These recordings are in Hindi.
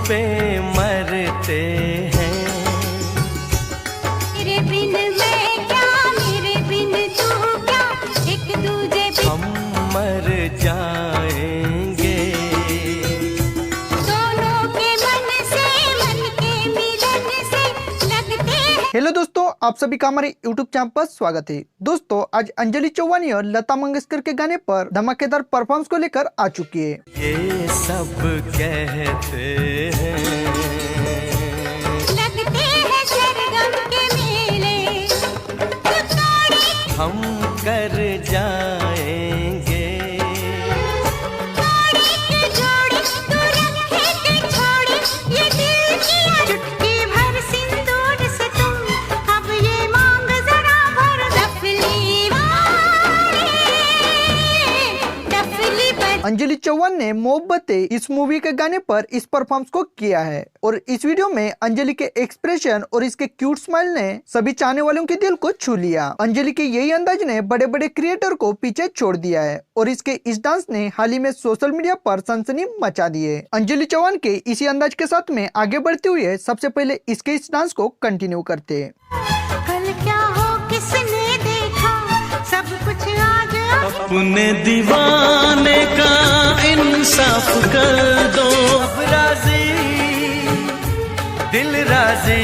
पे मरते हैं। मेरे बिन मैं क्या, मेरे बिन तू क्या, एक दूजे पे हम मर जाएंगे। दोनों के मन के मिलन से लगते हैं। हेलो दोस्तों, आप सभी का हमारे YouTube चैनल पर स्वागत है। दोस्तों, आज अंजलि चौवानी और लता मंगेशकर के गाने पर धमाकेदार परफॉर्मेंस को लेकर आ चुकी है। ये सब कहते हैं लगते हैं सरगम के मेले, हम कर जाएंगे। जोड़ी तू रखे के छोड़ी, ये दिल की चुटकी भर सिंदूर से तुम अब ये मांग जरा भर। डफली पर अंजलि चौहान ने मोहब्बतें इस मूवी के गाने पर इस परफॉर्मेंस को किया है और इस वीडियो में अंजलि के एक्सप्रेशन और इसके क्यूट स्माइल ने सभी चाहने वालों के दिल को छू लिया। अंजलि के यही अंदाज ने बड़े बड़े क्रिएटर को पीछे छोड़ दिया है और इसके इस डांस ने हाल ही में सोशल मीडिया पर सनसनी मचा दी है। अंजलि चौहान के इसी अंदाज के साथ में आगे बढ़ते हुए सबसे पहले इसके इस डांस को कंटिन्यू करते हैं। कल क्या हो किसने देखा, सब कुछ आज अपने दीवाने का इंसाफ कर दो। अब राजी दिल राजी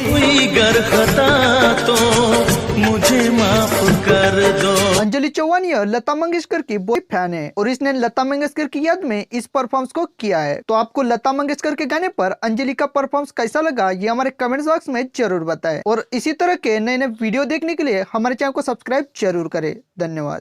हुई गर खता तो मुझे माफ कर दो। अंजलि चौहान यह लता मंगेशकर की बहुत फैन है और इसने लता मंगेशकर की याद में इस परफॉर्मेंस को किया है। तो आपको लता मंगेशकर के गाने पर अंजलि का परफॉर्मेंस कैसा लगा, ये हमारे कमेंट्स बॉक्स में जरूर बताएं और इसी तरह के नए नए वीडियो देखने के लिए हमारे चैनल को सब्सक्राइब जरूर करें। धन्यवाद।